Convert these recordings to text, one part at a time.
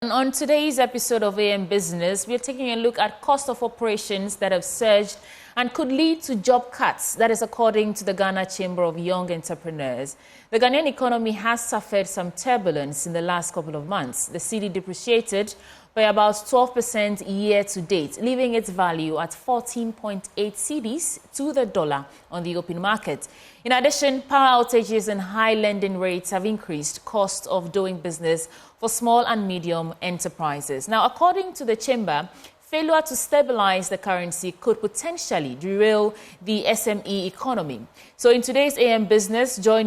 And on today's episode of AM Business, we're taking a look at cost of operations that have surged and could lead to job cuts. That is according to the Ghana Chamber of Young Entrepreneurs. The Ghanaian economy has suffered some turbulence in the last couple of months. The cedi depreciated by about 12% year to date, leaving its value at 14.8 cedis to the dollar on the open market. In addition, power outages and high lending rates have increased cost of doing business for small and medium enterprises. Now, according to the Chamber, failure to stabilize the currency could potentially derail the SME economy. So in today's AM Business, Joy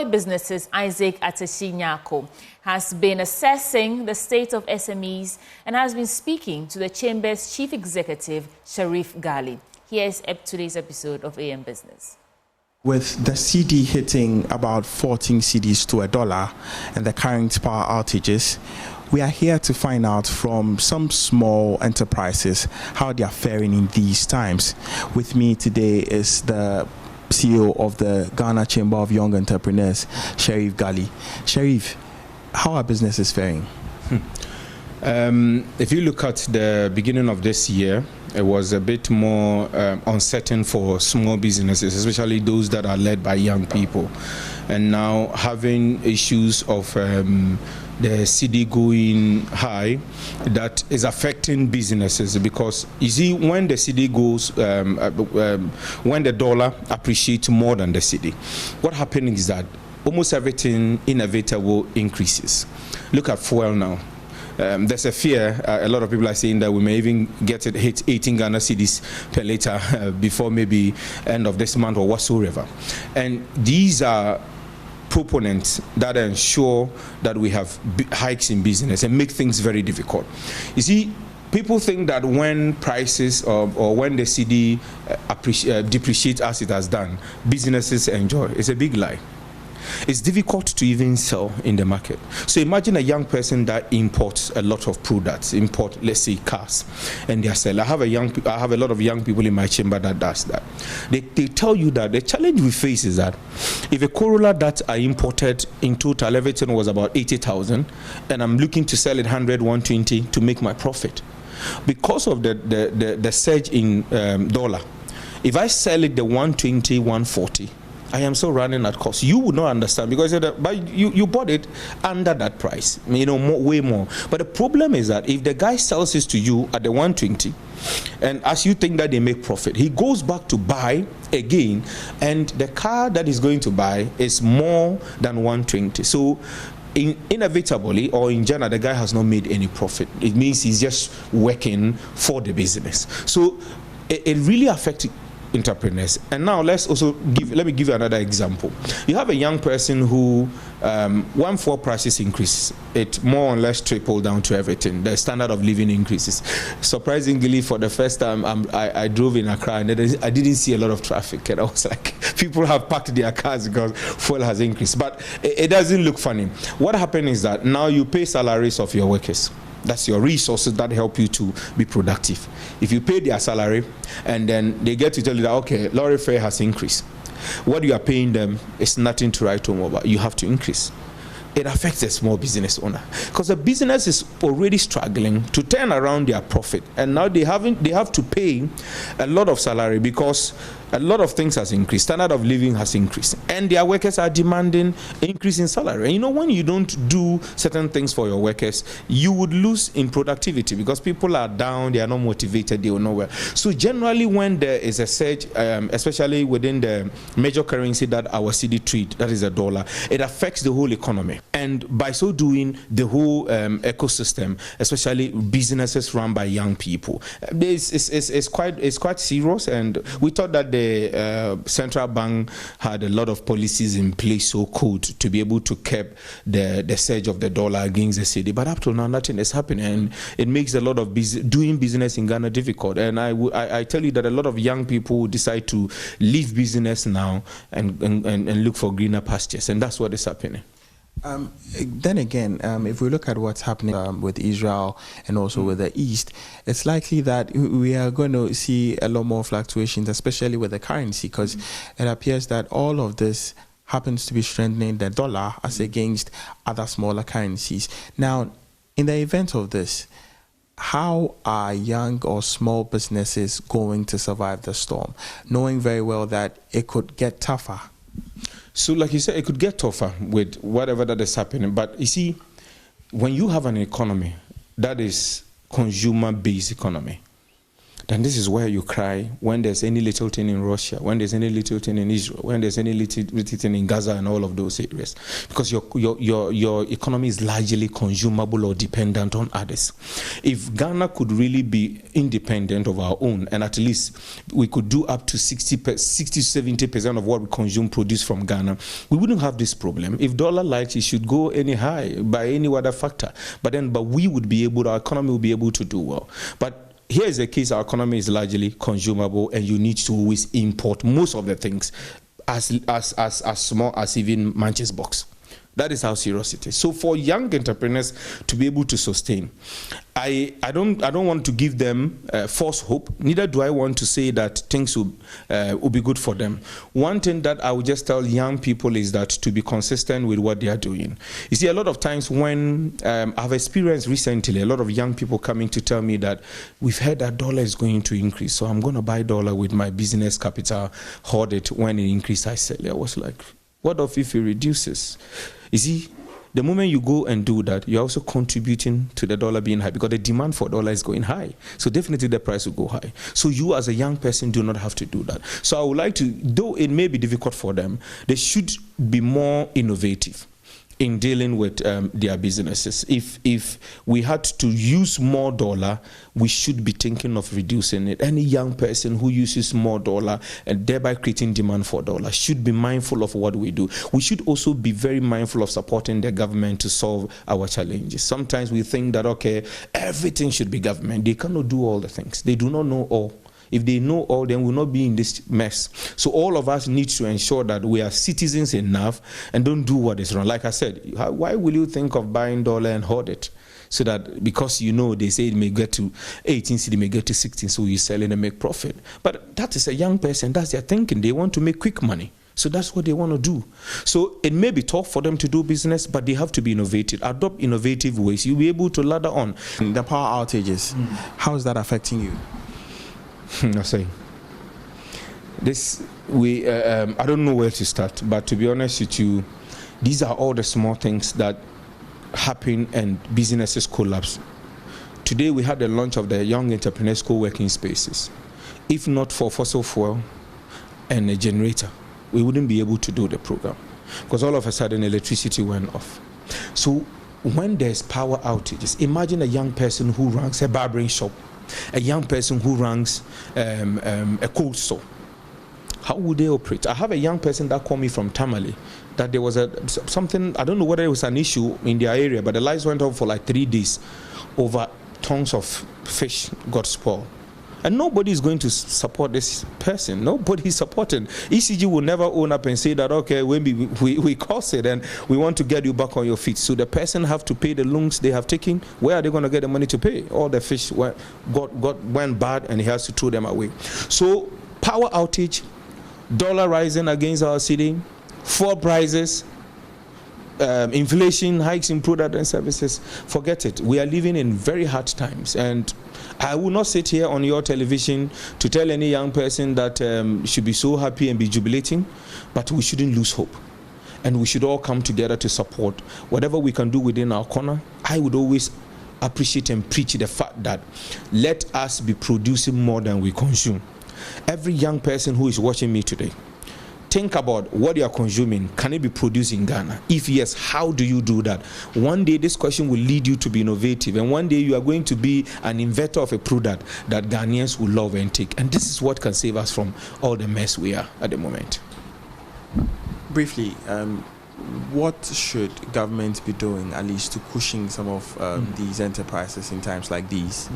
Business's Isaac Ateshinyako has been assessing the state of SMEs and has been speaking to the Chamber's Chief Executive, Ghali. Here's today's episode of AM Business. With the cedi hitting about 14 cedis to a dollar and the current power outages, we are here to find out from some small enterprises how they are faring in these times. With me today is the CEO of the Ghana Chamber of Young Entrepreneurs, Ghali. Sharif, how are businesses faring? If you look at the beginning of this year, it was a bit more uncertain for small businesses, especially those that are led by young people. And now having issues of the cedi going high, that is affecting businesses, because you see, when the cedi goes, when the dollar appreciates more than the cedi, what happens is that almost everything inevitable increases. Look at fuel now. There's a fear, a lot of people are saying that we may even get it hit 18 Ghana cedis per litre before maybe end of this month or whatsoever. And these are proponents that ensure that we have hikes in business and make things very difficult. You see, people think that when prices or when the cedi depreciates as it has done, businesses enjoy. It's a big lie. It's difficult to even sell in the market. So imagine a young person that imports a lot of products, let's say cars, and they are selling. I have a lot of young people in my chamber that does that. They tell you that the challenge we face is that if a Corolla that I imported in total, everything was about 80,000, and I'm looking to sell it 100, 120 to make my profit. Because of the surge in dollar, if I sell it the 120, 140, I am still running at cost. You would not understand, because you bought it under that price, way more. But the problem is that if the guy sells it to you at the 120, and as you think that they make profit, he goes back to buy again, and the car that he's going to buy is more than 120. So inevitably, or in general, the guy has not made any profit. It means he's just working for the business. So it really affects entrepreneurs. And now let me give you another example. You have a young person who when fuel prices increase, it more or less triple down to everything. The standard of living increases. Surprisingly, for the first time I drove in Accra, and I didn't see a lot of traffic, and I was like, people have parked their cars because fuel has increased. But it doesn't look funny. What happened is that now you pay salaries of your workers. That's your resources that help you to be productive. If you pay their salary and then they get to tell you that, okay, lorry fare has increased, what you are paying them is nothing to write home about. You have to increase. It affects a small business owner, because the business is already struggling to turn around their profit, and now they have to pay a lot of salary because a lot of things has increased. Standard of living has increased, and their workers are demanding increase in salary. And when you don't do certain things for your workers, you would lose in productivity, because people are down, they are not motivated, they will nowhere. So generally, when there is a surge, especially within the major currency that our cedi treat, that is a dollar, it affects the whole economy. And by so doing, the whole ecosystem, especially businesses run by young people, it's quite serious. And we thought that the central bank had a lot of policies in place, so could to be able to curb the surge of the dollar against the cedi. But up to now, nothing is happening, and it makes a lot of doing business in Ghana difficult. And I tell you that a lot of young people decide to leave business now and look for greener pastures, and that's what is happening. Then again, if we look at what's happening with Israel and also with the East, it's likely that we are going to see a lot more fluctuations, especially with the currency, because it appears that all of this happens to be strengthening the dollar as against other smaller currencies. Now, In the event of this, how are young or small businesses going to survive the storm, knowing very well that it could get tougher? So like you said, it could get tougher with whatever that is happening. But you see, when you have an economy that is consumer-based economy, then this is where you cry when there's any little thing in Russia, when there's any little thing in Israel, when there's any little thing in Gaza and all of those areas. Because your economy is largely consumable or dependent on others. If Ghana could really be independent of our own, and at least we could do up to 60-70% of what we consume produce from Ghana, we wouldn't have this problem. If dollar likes, it should go any high by any other factor. But we would be able, our economy will be able to do well. But here is the case: our economy is largely consumable, and you need to always import most of the things, as small as even Manchester box. That is how serious it is. So for young entrepreneurs to be able to sustain, I don't want to give them false hope. Neither do I want to say that things will be good for them. One thing that I would just tell young people is that to be consistent with what they are doing. You see, a lot of times when I've experienced recently, a lot of young people coming to tell me that we've heard that dollar is going to increase, so I'm going to buy dollar with my business capital, hoard it. When it increases, I sell it. I was like, what if it reduces? You see, the moment you go and do that, you're also contributing to the dollar being high, because the demand for dollar is going high. So definitely the price will go high. So you as a young person do not have to do that. So I would like to, though it may be difficult for them, they should be more innovative in dealing with their businesses. If we had to use more dollar, we should be thinking of reducing it. Any young person who uses more dollar and thereby creating demand for dollar should be mindful of what we do. We should also be very mindful of supporting the government to solve our challenges. Sometimes we think that, okay, everything should be government. They cannot do all the things. They do not know all. If they know all, then we'll not be in this mess. So all of us need to ensure that we are citizens enough and don't do what is wrong. Like I said, why will you think of buying dollar and hoard it? So that, because you know they say it may get to 18, so they may get to 16, so you sell it and make profit. But that is a young person, that's their thinking. They want to make quick money. So that's what they want to do. So it may be tough for them to do business, but they have to be innovative, adopt innovative ways. You'll be able to ladder on. The power outages, how is that affecting you? I say this. I don't know where to start, but to be honest with you, these are all the small things that happen and businesses collapse. Today we had the launch of the Young Entrepreneurs Co-working Spaces. If not for fossil fuel and a generator, we wouldn't be able to do the program, because all of a sudden electricity went off. So when there's power outages, imagine a young person who runs a barbering shop, a young person who runs a cold store. How would they operate? I have a young person that called me from Tamale that there was something, I don't know whether it was an issue in their area, but the lights went off for like 3 days over tons of fish got spoiled. And nobody is going to support this person. Nobody is supporting. ECG will never own up and say that, okay, when we caused it and we want to get you back on your feet. So the person have to pay the loans they have taken. Where are they going to get the money to pay? All the fish went bad and he has to throw them away. So power outage, dollar rising against our city, fuel prices, inflation, hikes in product and services. Forget it. We are living in very hard times, and I will not sit here on your television to tell any young person that should be so happy and be jubilating, but we shouldn't lose hope. And we should all come together to support whatever we can do within our corner. I would always appreciate and preach the fact that let us be producing more than we consume. Every young person who is watching me today, think about what you are consuming. Can it be produced in Ghana? If yes, how do you do that? One day this question will lead you to be innovative, and one day you are going to be an inventor of a product that Ghanaians will love and take. And this is what can save us from all the mess we are at the moment. Briefly, what should government be doing, at least to cushion some of these enterprises in times like these?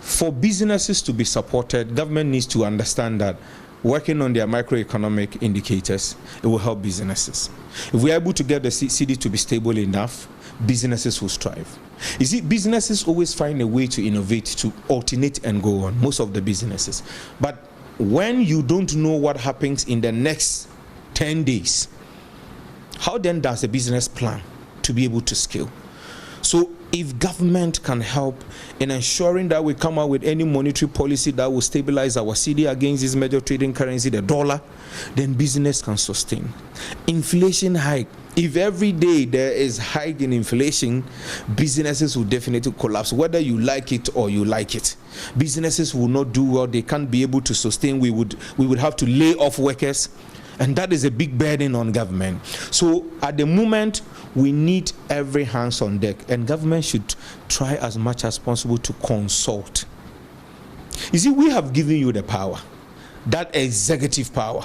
For businesses to be supported, government needs to understand that working on their microeconomic indicators, it will help businesses. If we are able to get the city to be stable enough, businesses will strive. You see, businesses always find a way to innovate, to alternate and go on, most of the businesses. But when you don't know what happens in the next 10 days, how then does a business plan to be able to scale? So if government can help in ensuring that we come out with any monetary policy that will stabilize our cedi against this major trading currency, the dollar, then business can sustain. Inflation hike. If every day there is hike in inflation, businesses will definitely collapse, whether you like it or you like it. Businesses will not do well. They can't be able to sustain. We would have to lay off workers, and that is a big burden on government. So at the moment, we need every hands on deck, and government should try as much as possible to consult. You see, we have given you the power, that executive power,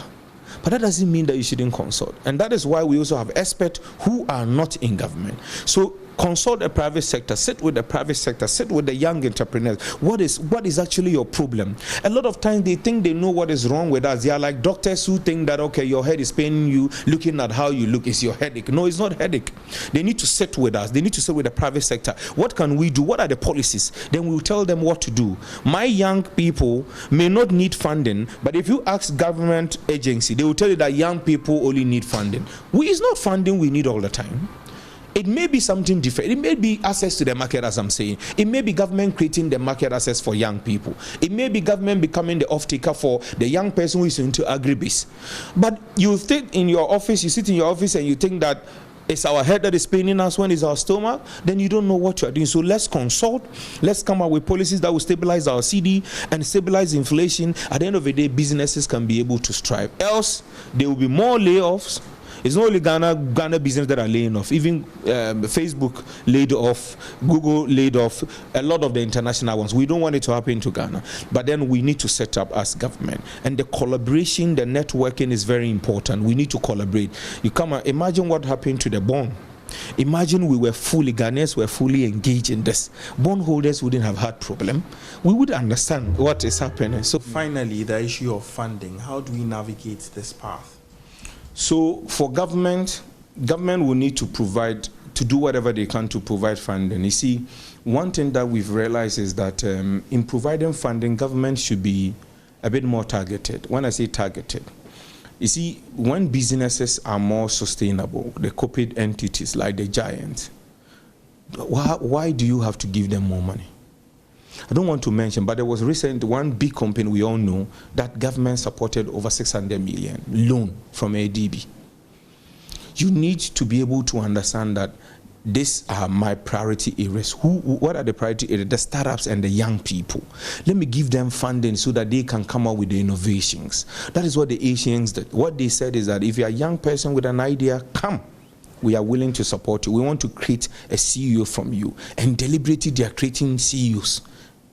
but that doesn't mean that you shouldn't consult. And that is why we also have experts who are not in government. So consult the private sector, sit with the private sector, sit with the young entrepreneurs. What is actually your problem? A lot of times they think they know what is wrong with us. They are like doctors who think that, okay, your head is paining you, looking at how you look, it's your headache. No, it's not headache. They need to sit with us. They need to sit with the private sector. What can we do? What are the policies? Then we'll tell them what to do. My young people may not need funding, but if you ask government agency, they will tell you that young people only need funding. It's not funding we need all the time. It may be something different. It may be access to the market, as I'm saying. It may be government creating the market access for young people. It may be government becoming the off-taker for the young person who is into agribusiness. But you sit in your office and you think that it's our head that is paining us when it's our stomach, then you don't know what you are doing. So let's consult. Let's come up with policies that will stabilize our cedi and stabilize inflation. At the end of the day, businesses can be able to strive. Else, there will be more layoffs. It's not only Ghana business that are laying off. Even Facebook laid off, Google laid off, a lot of the international ones. We don't want it to happen to Ghana. But then we need to set up as government. And the collaboration, the networking is very important. We need to collaborate. You come and imagine what happened to the bond. Imagine Ghanaians were fully engaged in this. Bondholders wouldn't have had problem. We would understand what is happening. So finally, the issue of funding. How do we navigate this path? So for government will need to do whatever they can to provide funding. You see, one thing that we've realized is that in providing funding, government should be a bit more targeted. When I say targeted, you see, when businesses are more sustainable, the corporate entities like the giants, why do you have to give them more money? I don't want to mention, but there was recently one big company we all know that government supported over 600 million loan from ADB. You need to be able to understand that these are my priority areas. What are the priority areas? The startups and the young people. Let me give them funding so that they can come up with the innovations. That is what the Asians did. What they said is that if you're a young person with an idea, come. We are willing to support you. We want to create a CEO from you. And deliberately they are creating CEOs.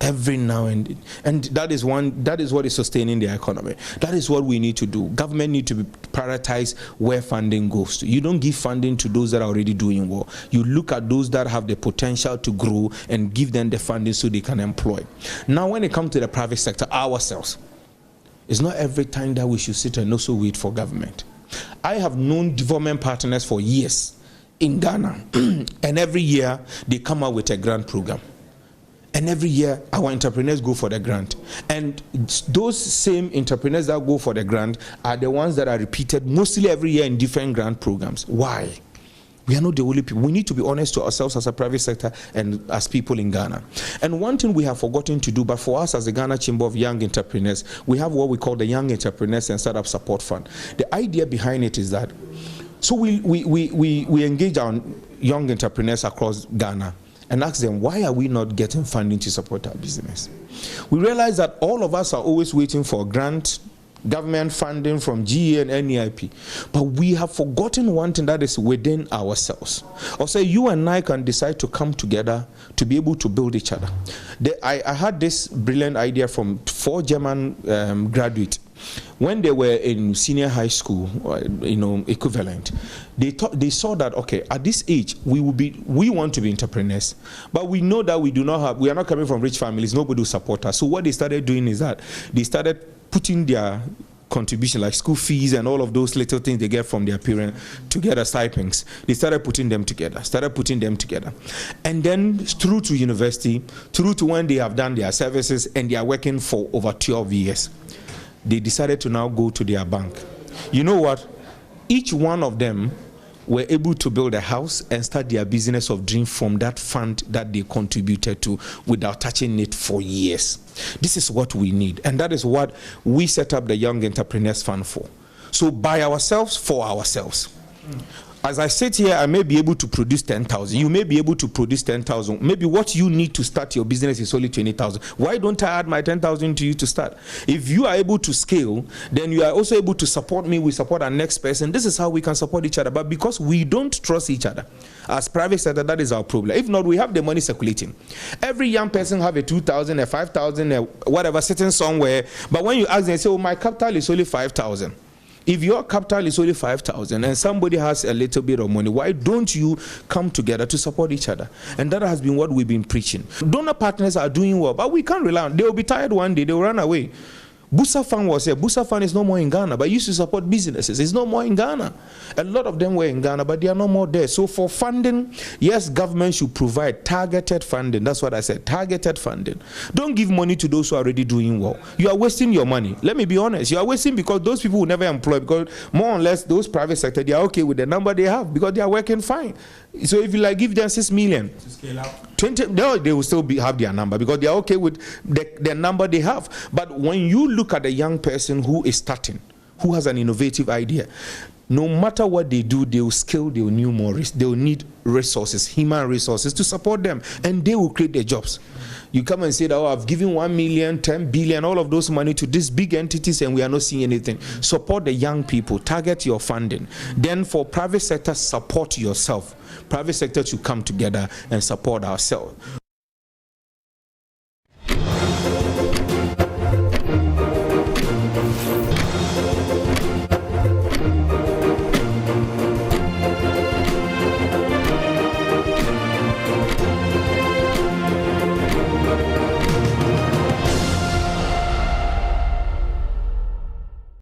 Every now and then. And that is what is sustaining the economy. That is what we need to do. Government need to prioritize where funding goes to. You don't give funding to those that are already doing well. You look at those that have the potential to grow and give them the funding so they can employ. Now when it comes to the private sector, ourselves, it's not every time that we should sit and also wait for government. I have known development partners for years in Ghana, and every year they come out with a grant program. And every year, our entrepreneurs go for the grant. And those same entrepreneurs that go for the grant are the ones that are repeated mostly every year in different grant programs. Why? We are not the only people. We need to be honest to ourselves as a private sector and as people in Ghana. And one thing we have forgotten to do, but for us as the Ghana Chamber of Young Entrepreneurs, we have what we call the Young Entrepreneurs and Startup Support Fund. The idea behind it is that, so we engage our young entrepreneurs across Ghana and ask them, why are we not getting funding to support our business? We realize that all of us are always waiting for grant, government funding from GA and NEIP. But we have forgotten one thing that is within ourselves. Or say you and I can decide to come together to be able to build each other. I had this brilliant idea from 4 German graduates. When they were in senior high school, equivalent, they saw that, okay, at this age we want to be entrepreneurs, but we know that we are not coming from rich families. Nobody will support us. So what they started doing is that they started putting their contribution, like school fees and all of those little things they get from their parents together, stipends. They started putting them together. And then through to university, through to when they have done their services and they are working for over 12 years. They decided to now go to their bank. You know what? Each one of them were able to build a house and start their business of dream from that fund that they contributed to without touching it for years. This is what we need, and that is what we set up the Young Entrepreneurs Fund for. So by ourselves, for ourselves. As I sit here, I may be able to produce 10,000. You may be able to produce 10,000. Maybe what you need to start your business is only 20,000. Why don't I add my 10,000 to you to start? If you are able to scale, then you are also able to support me. We support our next person. This is how we can support each other. But because we don't trust each other, as private sector, that is our problem. If not, we have the money circulating. Every young person have a 2,000, a 5,000, a whatever, sitting somewhere. But when you ask them, they say, oh, my capital is only 5,000. If your capital is only 5,000 and somebody has a little bit of money, why don't you come together to support each other? And that has been what we've been preaching. Donor partners are doing well, but we can't rely on. They will be tired one day, they will run away. Busa Fund was here. Busa Fund is no more in Ghana, but used to support businesses. It's no more in Ghana. A lot of them were in Ghana, but they are no more there. So for funding, yes, government should provide targeted funding. That's what I said, targeted funding. Don't give money to those who are already doing well. You are wasting your money. Let me be honest. You are wasting because those people will never employ, because more or less those private sector, they are okay with the number they have because they are working fine. So if you like give them 6 million to scale up, 20, no, they will still have their number because they are okay with the number they have. But when you look at a young person who is starting, who has an innovative idea, no matter what they do, they will scale, they will need more, they will need resources, human resources to support them, and they will create their jobs. You come and say that, oh, I've given 1 million, 10 billion, all of those money to these big entities and we are not seeing anything. Support the young people, target your funding. Then for private sector, support yourself. Private sector should come together and support ourselves.